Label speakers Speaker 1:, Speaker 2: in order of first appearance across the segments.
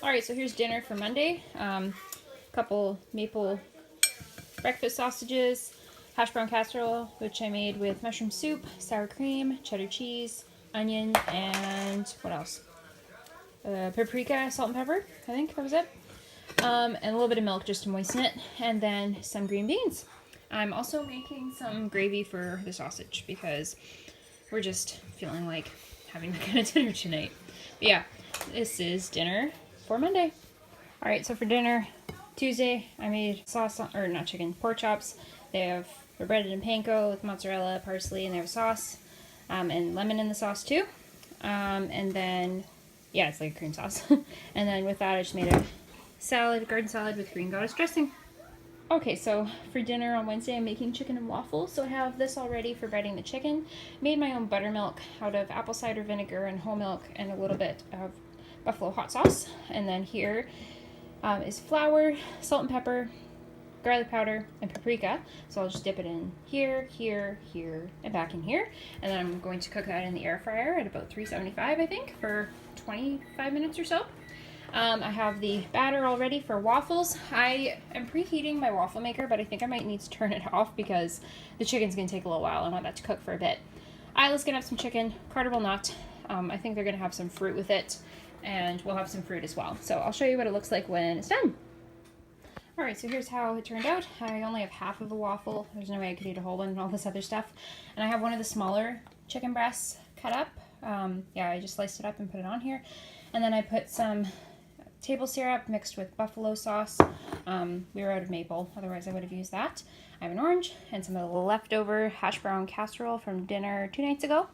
Speaker 1: Alright, so here's dinner for Monday. Couple maple breakfast sausages, hash brown casserole, which I made with mushroom soup, sour cream, cheddar cheese, onion, and what else? Paprika, salt and pepper, I think that was it. And a little bit of milk just to moisten it, and then some green beans. I'm also making some gravy for the sausage because we're just feeling like having that kind of dinner tonight. But yeah, this is dinner for Monday. Alright, so for dinner, Tuesday, I made sauce, or not chicken, pork chops. They're breaded in panko with mozzarella, parsley, and they have sauce, and lemon in the sauce too. And then, yeah, it's like a cream sauce. And then with that, I just made a salad, garden salad with green goddess dressing. Okay, so for dinner on Wednesday, I'm making chicken and waffles. So I have this all ready for breading the chicken. Made my own buttermilk out of apple cider vinegar and whole milk and a little bit of buffalo hot sauce. And then here is flour, salt and pepper, garlic powder, and paprika. So I'll just dip it in here, here, here, and back in here. And then I'm going to cook that in the air fryer at about 375, I think, for 25 minutes or so. I have the batter all ready for waffles. I am preheating my waffle maker, but I think I might need to turn it off because the chicken's going to take a little while. I want that to cook for a bit. Isla's going to have some chicken. Carter will not. I think they're going to have some fruit with it, and we'll have some fruit as well. So I'll show you what it looks like when it's done. Alright, so here's how it turned out. I only have half of a waffle. There's no way I could eat a whole one and all this other stuff. And I have one of the smaller chicken breasts cut up. Yeah, I just sliced it up and put it on here. And then I put some table syrup mixed with buffalo sauce. We were out of maple, otherwise I would have used that. I have an orange and some of the leftover hash brown casserole from dinner 2 nights ago.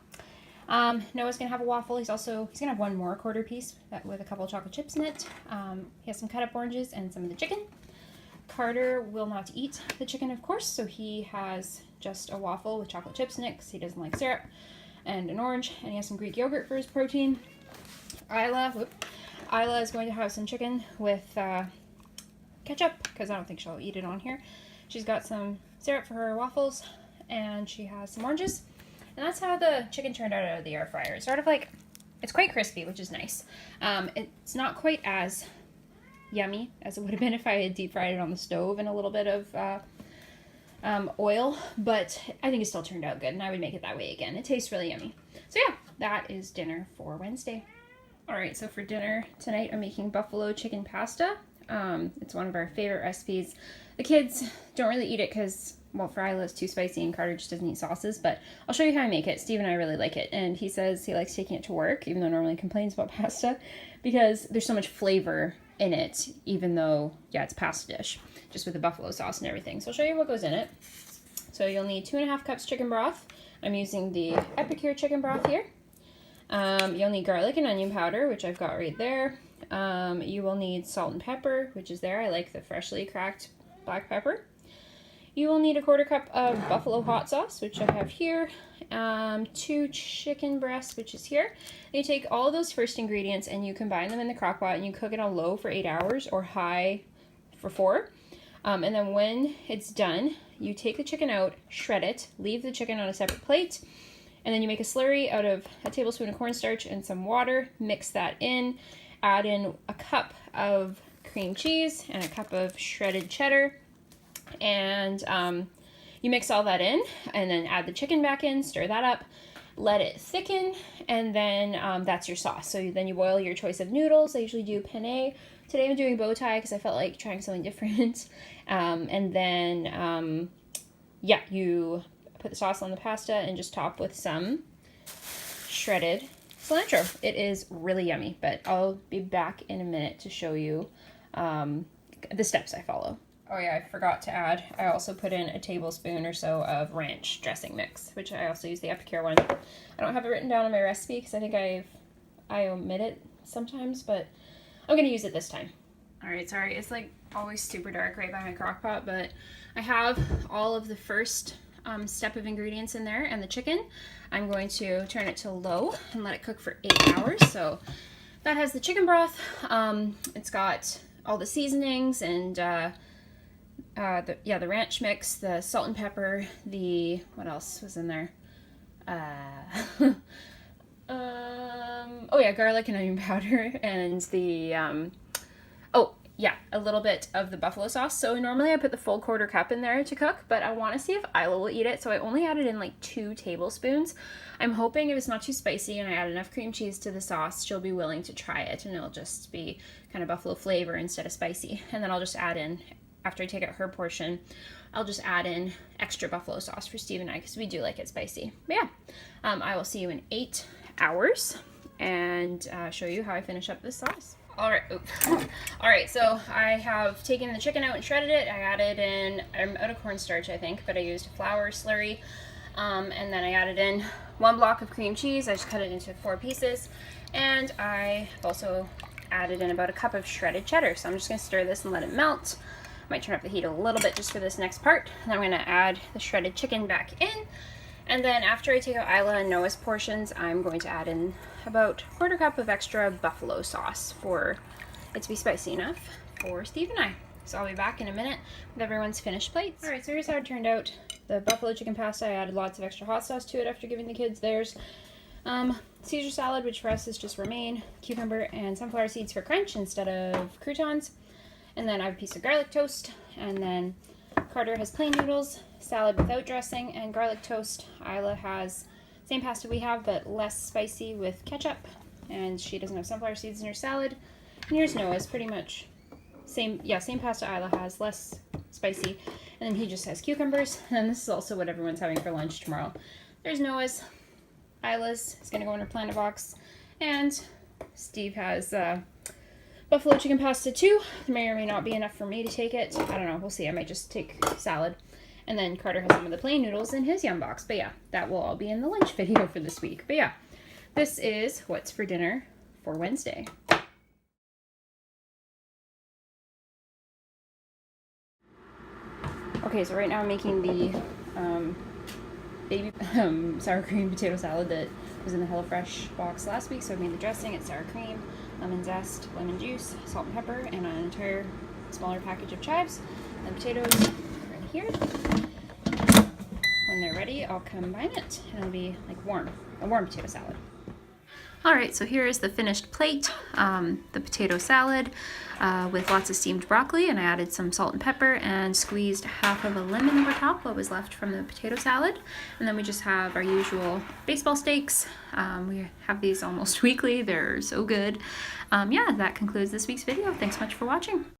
Speaker 1: Noah's gonna have a waffle. He's gonna have one more quarter piece with a couple of chocolate chips in it. He has some cut up oranges and some of the chicken. Carter will not eat the chicken, of course, so he has just a waffle with chocolate chips in it because he doesn't like syrup, and an orange, and he has some Greek yogurt for his protein. Isla is going to have some chicken with ketchup because I don't think she'll eat it on here. She's got some syrup for her waffles, and she has some oranges. And that's how the chicken turned out of the air fryer. It's sort of like, it's quite crispy, which is nice. It's not quite as yummy as it would have been if I had deep fried it on the stove in a little bit of oil, but I think it still turned out good, and I would make it that way again. It tastes really yummy. So yeah, that is dinner for Wednesday. Alright, so for dinner tonight, I'm making buffalo chicken pasta. It's one of our favorite recipes. The kids don't really eat it because, well, for Isla it's too spicy and Carter just doesn't eat sauces, but I'll show you how I make it. Steve and I really like it, and he says he likes taking it to work, even though normally he complains about pasta, because there's so much flavor in it, even though, yeah, it's pasta dish, just with the buffalo sauce and everything. So I'll show you what goes in it. So you'll need 2.5 cups chicken broth. I'm using the Epicure chicken broth here. You'll need garlic and onion powder, which I've got right there. You will need salt and pepper, which is there. I like the freshly cracked black pepper. You will need a 1/4 cup of buffalo hot sauce, which I have here. 2 chicken breasts, which is here. And you take all of those first ingredients and you combine them in the crock pot and you cook it on low for 8 hours or high for 4. And then when it's done, you take the chicken out, shred it, leave the chicken on a separate plate, and then you make a slurry out of a tablespoon of cornstarch and some water, mix that in, add in a cup of cream cheese and a cup of shredded cheddar, and you mix all that in, and then add the chicken back in, stir that up, let it thicken, and then that's your sauce. So then you boil your choice of noodles. I usually do penne. Today I'm doing bow tie because I felt like trying something different. And then, yeah, you put the sauce on the pasta and just top with some shredded cilantro. It is really yummy, but I'll be back in a minute to show you the steps I follow. Oh yeah, I forgot to add, I also put in a tablespoon or so of ranch dressing mix, which I also use the Epicure one. I don't have it written down in my recipe because I think I omit it sometimes, but I'm going to use it this time. Alright, sorry, it's like always super dark right by my crock pot, but I have all of the first step of ingredients in there and the chicken. I'm going to turn it to low and let it cook for 8 hours. So that has the chicken broth. It's got all the seasonings and the ranch mix, the salt and pepper, what else was in there? Oh yeah, garlic and onion powder, and the yeah, a little bit of the buffalo sauce. So normally I put the full 1/4 cup in there to cook, but I want to see if Isla will eat it. So I only added in like 2 tablespoons. I'm hoping if it's not too spicy and I add enough cream cheese to the sauce, she'll be willing to try it and it'll just be kind of buffalo flavor instead of spicy. And then I'll just add in, after I take out her portion, I'll just add in extra buffalo sauce for Steve and I because we do like it spicy. But yeah, I will see you in 8 hours and show you how I finish up this sauce. All right, so I have taken the chicken out and shredded it. I added in, I'm out of cornstarch I think, but I used a flour slurry. And then I added in 1 block of cream cheese. I just cut it into 4 pieces. And I also added in about a cup of shredded cheddar. So I'm just gonna stir this and let it melt. Might turn up the heat a little bit just for this next part. And then I'm gonna add the shredded chicken back in. And then after I take out Isla and Noah's portions, I'm going to add in about 1/4 cup of extra buffalo sauce for it to be spicy enough for Steve and I. So I'll be back in a minute with everyone's finished plates. All right, so here's how it turned out. The buffalo chicken pasta, I added lots of extra hot sauce to it after giving the kids theirs. Caesar salad, which for us is just romaine, cucumber, and sunflower seeds for crunch instead of croutons. And then I have a piece of garlic toast, and then Carter has plain noodles, salad without dressing, and garlic toast. Isla has same pasta we have, but less spicy with ketchup, and she doesn't have sunflower seeds in her salad. And here's Noah's, pretty much same pasta Isla has, less spicy, and then he just has cucumbers. And this is also what everyone's having for lunch tomorrow. There's Noah's. Isla's is gonna go in her planter box, and Steve has buffalo chicken pasta too. It may or may not be enough for me to take it. I don't know, we'll see. I might just take salad. And then Carter has some of the plain noodles in his yum box. But yeah, that will all be in the lunch video for this week. But yeah, this is what's for dinner for Wednesday. Okay, so right now I'm making the baby sour cream potato salad that was in the HelloFresh box last week. So I made the dressing. It's sour cream, lemon zest, lemon juice, salt and pepper, and an entire smaller package of chives. And potatoes are in here. When they're ready, I'll combine it, and it'll be like a warm potato salad. All right, so here is the finished plate, the potato salad with lots of steamed broccoli, and I added some salt and pepper and squeezed half of a lemon over top, what was left from the potato salad. And then we just have our usual baseball steaks. We have these almost weekly. They're so good. Yeah, that concludes this week's video. Thanks so much for watching.